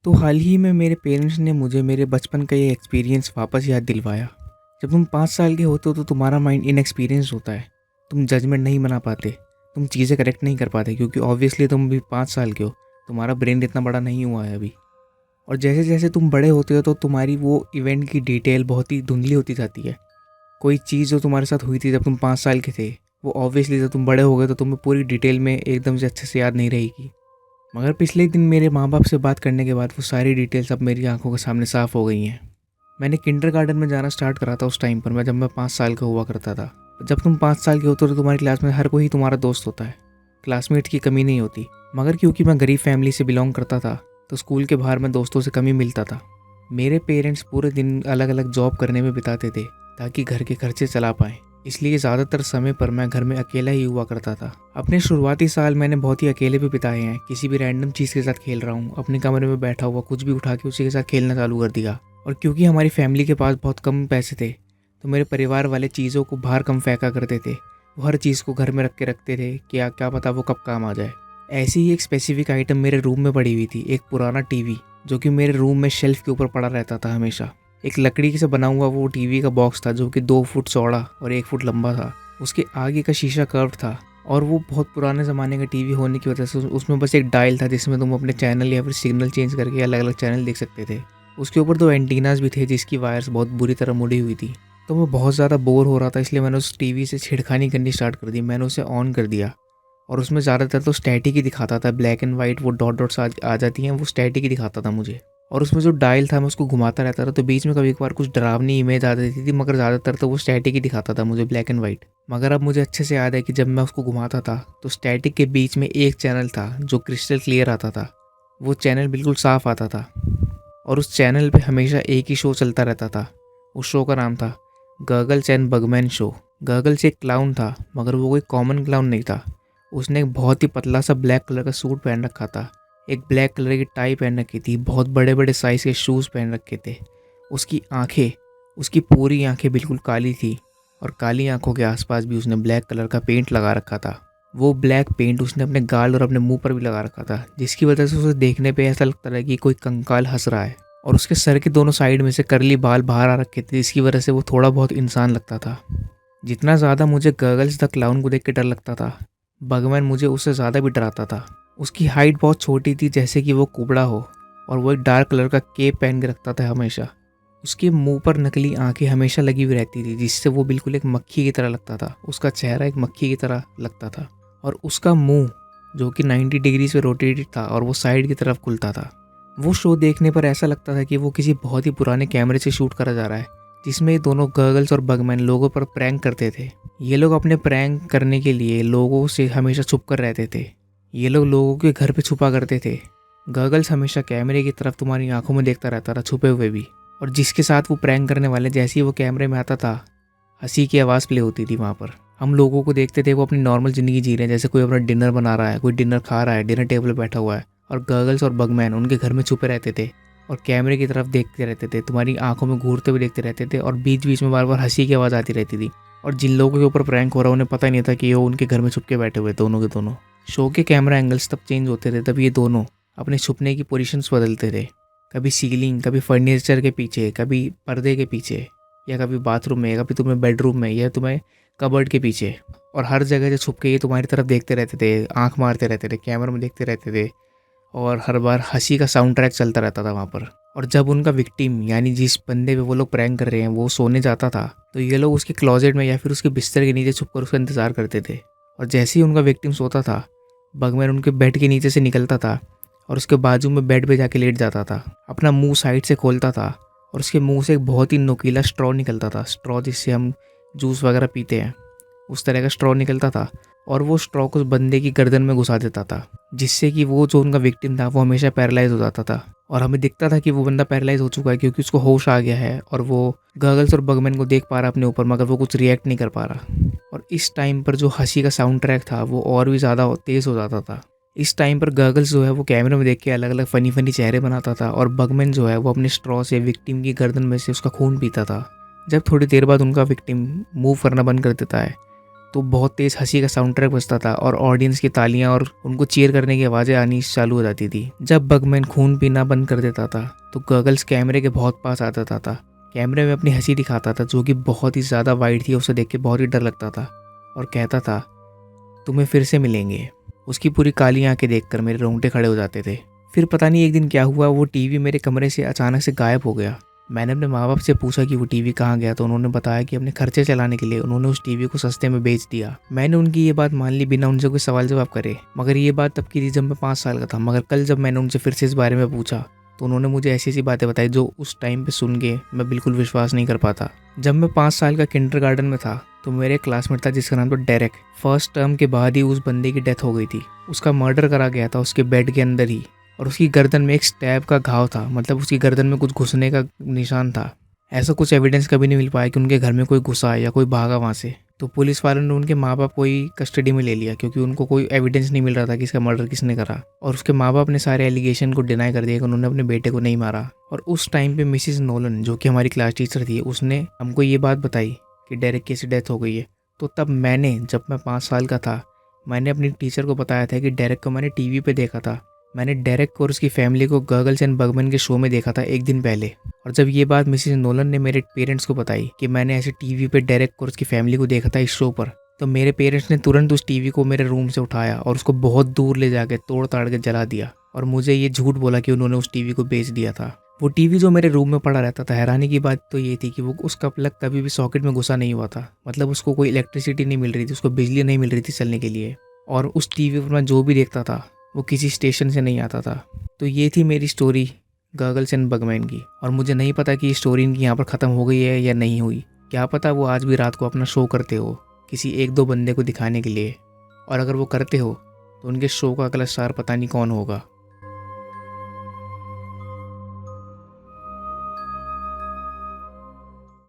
तो हाल ही में मेरे पेरेंट्स ने मुझे मेरे बचपन का ये एक्सपीरियंस वापस याद दिलवाया। जब तुम 5 साल के होते हो तो तुम्हारा माइंड इनएक्सपीरियंस होता है। तुम जजमेंट नहीं बना पाते, तुम चीज़ें करेक्ट नहीं कर पाते क्योंकि ऑब्वियसली तुम अभी 5 साल के हो। तुम्हारा ब्रेन इतना बड़ा नहीं हुआ है अभी। और जैसे जैसे तुम बड़े होते हो तो तुम्हारी वो इवेंट की डिटेल बहुत ही धुंधली होती जाती है। कोई चीज़ जो तुम्हारे साथ हुई थी जब तुम 5 साल के थे, वो ऑब्वियसली जब तुम बड़े हो गए तो तुम्हें पूरी डिटेल में एकदम से अच्छे से याद नहीं रहेगी। मगर पिछले दिन मेरे माँ बाप से बात करने के बाद वो सारी डिटेल्स अब मेरी आंखों के सामने साफ़ हो गई हैं। मैंने किंडरगार्टन में जाना स्टार्ट करा था उस टाइम पर, जब मैं 5 साल का हुआ करता था। जब तुम 5 साल के होते हो तो तुम्हारी क्लास में हर कोई तुम्हारा दोस्त होता है, क्लासमेट की कमी नहीं होती। मगर क्योंकि मैं गरीब फैमिली से बिलोंग करता था तो स्कूल के बाहर मैं दोस्तों से कम ही मिलता था। मेरे पेरेंट्स पूरे दिन अलग अलग जॉब करने में बिताते थे ताकि घर के खर्चे चला पाएँ। इसलिए ज़्यादातर समय पर मैं घर में अकेला ही हुआ करता था। अपने शुरुआती साल मैंने बहुत ही अकेले भी बिताए हैं। किसी भी रैंडम चीज़ के साथ खेल रहा हूँ, अपने कमरे में बैठा हुआ कुछ भी उठा के उसी के साथ खेलना चालू कर दिया। और क्योंकि हमारी फैमिली के पास बहुत कम पैसे थे तो मेरे परिवार वाले चीज़ों को बाहर कम फेंका करते थे। वो हर चीज़ को घर में रख के रखते थे, क्या क्या पता वो कब काम आ जाए। ऐसी ही एक स्पेसिफिक आइटम मेरे रूम में पड़ी हुई थी, एक पुराना टीवी जो कि मेरे रूम में शेल्फ के ऊपर पड़ा रहता था हमेशा। एक लकड़ी से बना हुआ वो टीवी का बॉक्स था जो कि 2 फुट चौड़ा और 1 फुट लंबा था। उसके आगे का शीशा कर्व्ड था और वो बहुत पुराने ज़माने का टीवी होने की वजह से उसमें बस एक डायल था जिसमें तुम अपने चैनल या फिर सिग्नल चेंज करके अलग अलग चैनल देख सकते थे। उसके ऊपर 2 एंटीनास भी थे जिसकी वायर्स बहुत बुरी तरह मुड़ी हुई थी। तो मैं बहुत ज़्यादा बोर हो रहा था, इसलिए मैंने उस टीवी से छेड़खानी करनी स्टार्ट कर दी। मैंने उसे ऑन कर दिया और उसमें ज़्यादातर तो स्टैटिक ही दिखाता था, ब्लैक एंड वाइट वो डॉट डॉट्स आ जाती हैं, वो स्टैटिक ही दिखाता था मुझे। और उसमें जो डायल था मैं उसको घुमाता रहता था तो बीच में कभी कभार कुछ डरावनी इमेज आ जाती थी, मगर ज़्यादातर तो वो स्टैटिक ही दिखाता था मुझे, ब्लैक एंड वाइट। मगर अब मुझे अच्छे से याद है कि जब मैं उसको घुमाता था तो स्टैटिक के बीच में एक चैनल था जो क्रिस्टल क्लियर आता था। वो चैनल बिल्कुल साफ आता था और उस चैनल पे हमेशा एक ही शो चलता रहता था। उस शो का नाम था goggles and Burgman show. Goggles एक क्लाउन था मगर वो कोई कॉमन क्लाउन नहीं था। उसने एक बहुत ही पतला सा ब्लैक कलर का सूट पहन रखा था, एक ब्लैक कलर की टाई पहन रखी थी, बहुत बड़े बड़े साइज़ के शूज़ पहन रखे थे। उसकी आंखें, उसकी पूरी आंखें बिल्कुल काली थी और काली आंखों के आसपास भी उसने ब्लैक कलर का पेंट लगा रखा था। वो ब्लैक पेंट उसने अपने गाल और अपने मुंह पर भी लगा रखा था, जिसकी वजह से उसे देखने पे ऐसा लगता था कि कोई कंकाल हंस रहा है। और उसके सर के दोनों साइड में से करली बाल बाहर आ रखे थे जिसकी वजह से वो थोड़ा बहुत इंसान लगता था। जितना ज़्यादा मुझे गगल्स द क्लाउन को देख के डर लगता था, बगमैन मुझे उससे ज़्यादा भी डराता था। उसकी हाइट बहुत छोटी थी, जैसे कि वो कुबड़ा हो, और वो एक डार्क कलर का केप पहन के रखता था हमेशा। उसके मुंह पर नकली आंखें हमेशा लगी हुई रहती थी जिससे वो बिल्कुल एक मक्खी की तरह लगता था। उसका चेहरा एक मक्खी की तरह लगता था और उसका मुंह जो कि 90 डिग्री से रोटेटेड था और वो साइड की तरफ खुलता था। वो शो देखने पर ऐसा लगता था कि वो किसी बहुत ही पुराने कैमरे से शूट करा जा रहा है, जिसमें ये दोनों गगल्स और बगमैन लोगों पर प्रैंक करते थे। ये लोग अपने प्रैंक करने के लिए लोगों से हमेशा छुप कर रहते थे। ये लोग लोगों के घर पे छुपा करते थे। गगल्स हमेशा कैमरे की तरफ तुम्हारी आंखों में देखता रहता था, छुपे हुए भी। और जिसके साथ वो प्रैंक करने वाले, जैसे ही वो कैमरे में आता था, हंसी की आवाज़ प्ले होती थी वहाँ पर। हम लोगों को देखते थे वो अपनी नॉर्मल ज़िंदगी जी रहे हैं, जैसे कोई अपना डिनर बना रहा है, कोई डिनर खा रहा है, डिनर टेबल पर बैठा हुआ है। और गगल्स और बगमैन उनके घर में छुपे रहते थे और कैमरे की तरफ देखते रहते थे, तुम्हारी आंखों में घूरते हुए देखते रहते थे। और बीच बीच में बार बार हंसी की आवाज़ आती रहती थी। और जिन लोगों के ऊपर प्रैंक हो रहा है उन्हें पता ही नहीं था कि वो उनके घर में छुप के बैठे हुए दोनों के दोनों। शो के कैमरा एंगल्स तब चेंज होते थे, तब ये दोनों अपने छुपने की पोजीशंस बदलते थे। कभी सीलिंग, कभी फर्नीचर के पीछे, कभी पर्दे के पीछे, या कभी बाथरूम में, कभी तुम्हें बेडरूम में, या तुम्हें कबर्ड के पीछे। और हर जगह से छुप के ये तुम्हारी तरफ देखते रहते थे, आंख मारते रहते थे, कैमरा में देखते रहते थे। और हर बार हंसी का साउंड ट्रैक चलता रहता था वहाँ पर। और जब उनका विक्टिम, यानी जिस बंदे पे वो लोग प्रैंक कर रहे हैं, वो सोने जाता था तो ये लोग उसके क्लोजेट में या फिर उसके बिस्तर के नीचे छुपकर उसका इंतज़ार करते थे। और जैसे ही उनका विक्टिम सोता था, बगमैन उनके बेड के नीचे से निकलता था और उसके बाजू में बेड पे जाके लेट जाता था। अपना मुंह साइड से खोलता था और उसके मुंह से एक बहुत ही नुकीला स्ट्रॉ निकलता था, स्ट्रॉ जिससे हम जूस वगैरह पीते हैं, उस तरह का स्ट्रॉ निकलता था। और वो स्ट्रॉ को उस बंदे की गर्दन में घुसा देता था, जिससे कि वो जो उनका विक्टिम था वो हमेशा पैरालाइज हो जाता था। और हमें दिखता था कि वो बंदा पैरालाइज हो चुका है क्योंकि उसको होश आ गया है और वो गगल्स और बगमैन को देख पा रहा अपने ऊपर, मगर वो कुछ रिएक्ट नहीं कर पा रहा। और इस टाइम पर जो हंसी का साउंड ट्रैक था वो और भी ज़्यादा तेज़ हो जाता था। इस टाइम पर गगल्स जो है वो कैमरे में देख के अलग अलग फ़नी फ़नी चेहरे बनाता था और बगमैन जो है वो अपने स्ट्रॉ से विक्टिम की गर्दन में से उसका खून पीता था। जब थोड़ी देर बाद उनका विक्टिम मूव करना बंद कर देता है तो बहुत तेज़ हंसी का साउंड ट्रैक बजता था और ऑडियंस की तालियां और उनको चीयर करने की आवाज़ें आनी चालू हो जाती थी। जब बगमैन खून पीना बंद कर देता था तो गगल्स कैमरे के बहुत पास आ जाता था। कैमरे में अपनी हंसी दिखाता था जो कि बहुत ही ज़्यादा वाइड थी, उसे देख के बहुत ही डर लगता था और कहता था तुम्हें फिर से मिलेंगे। उसकी पूरी काली आंखें देखकर मेरे रोंगटे खड़े हो जाते थे। फिर पता नहीं एक दिन क्या हुआ, वो टीवी मेरे कमरे से अचानक से गायब हो गया। मैंने अपने माँ बाप से पूछा कि वो टीवी कहाँ गया, तो उन्होंने बताया कि अपने खर्चे चलाने के लिए उन्होंने उस टीवी को सस्ते में बेच दिया। मैंने उनकी ये बात मान ली बिना उनसे कोई सवाल जवाब करे। मगर ये बात तब की थी जब मैं 5 साल का था। मगर कल जब मैंने उनसे फिर से इस बारे में पूछा तो उन्होंने मुझे ऐसी ऐसी बातें बताई जो उस टाइम पे सुन के मैं बिल्कुल विश्वास नहीं कर पाता। जब मैं 5 साल का किंडरगार्टन में था तो मेरे क्लासमेट था जिसका नाम था डेरेक। फर्स्ट टर्म के बाद ही उस बंदे की डेथ हो गई थी। उसका मर्डर करा गया था उसके बेड के अंदर ही, और उसकी गर्दन में एक स्टैब का घाव था, मतलब उसकी गर्दन में कुछ घुसने का निशान था। ऐसा कुछ एविडेंस कभी नहीं मिल पाया कि उनके घर में कोई घुसा या कोई भागा वहाँ से। तो पुलिस वालों ने उनके माँ बाप को ही कस्टडी में ले लिया क्योंकि उनको कोई एविडेंस नहीं मिल रहा था कि इसका मर्डर किसने करा। और उसके माँ बाप ने सारे एलिगेशन को डिनाई कर दिया कि उन्होंने अपने बेटे को नहीं मारा। और उस टाइम पे मिसिस नोलन जो कि हमारी क्लास टीचर थी, उसने हमको ये बात बताई कि डेरेक की ऐसी डेथ हो गई है। तो तब मैंने, जब मैं 5 साल का था, मैंने अपनी टीचर को बताया था कि डेरेक को मैंने टीवी पे देखा था। मैंने डेरेक और उसकी फैमिली को गगल्स एंड बगमैन के शो में देखा था एक दिन पहले। और जब ये बात मिसिस नोलन ने मेरे पेरेंट्स को बताई कि मैंने ऐसे टीवी पे डेरेक और उसकी फैमिली को देखा था इस शो पर, तो मेरे पेरेंट्स ने तुरंत उस टीवी को मेरे रूम से उठाया और उसको बहुत दूर ले जाके तोड़ ताड़ के जला दिया। और मुझे ये झूठ बोला कि उन्होंने उस टीवी को बेच दिया था। वो टीवी जो मेरे रूम में पड़ा रहता था, हैरानी की बात तो ये थी कि वो उसका प्लग कभी भी सॉकेट में घुसा नहीं हुआ था। मतलब उसको कोई इलेक्ट्रिसिटी नहीं मिल रही थी, उसको बिजली नहीं मिल रही थी चलने के लिए। और उस टीवी पर मैं जो भी देखता था वो किसी स्टेशन से नहीं आता था। तो ये थी मेरी स्टोरी गगल्स एंड बगमैन की। और मुझे नहीं पता कि स्टोरी इनकी यहाँ पर ख़त्म हो गई है या नहीं हुई। क्या पता वो आज भी रात को अपना शो करते हो किसी 1-2 बंदे को दिखाने के लिए। और अगर वो करते हो तो उनके शो का अगला स्टार पता नहीं कौन होगा।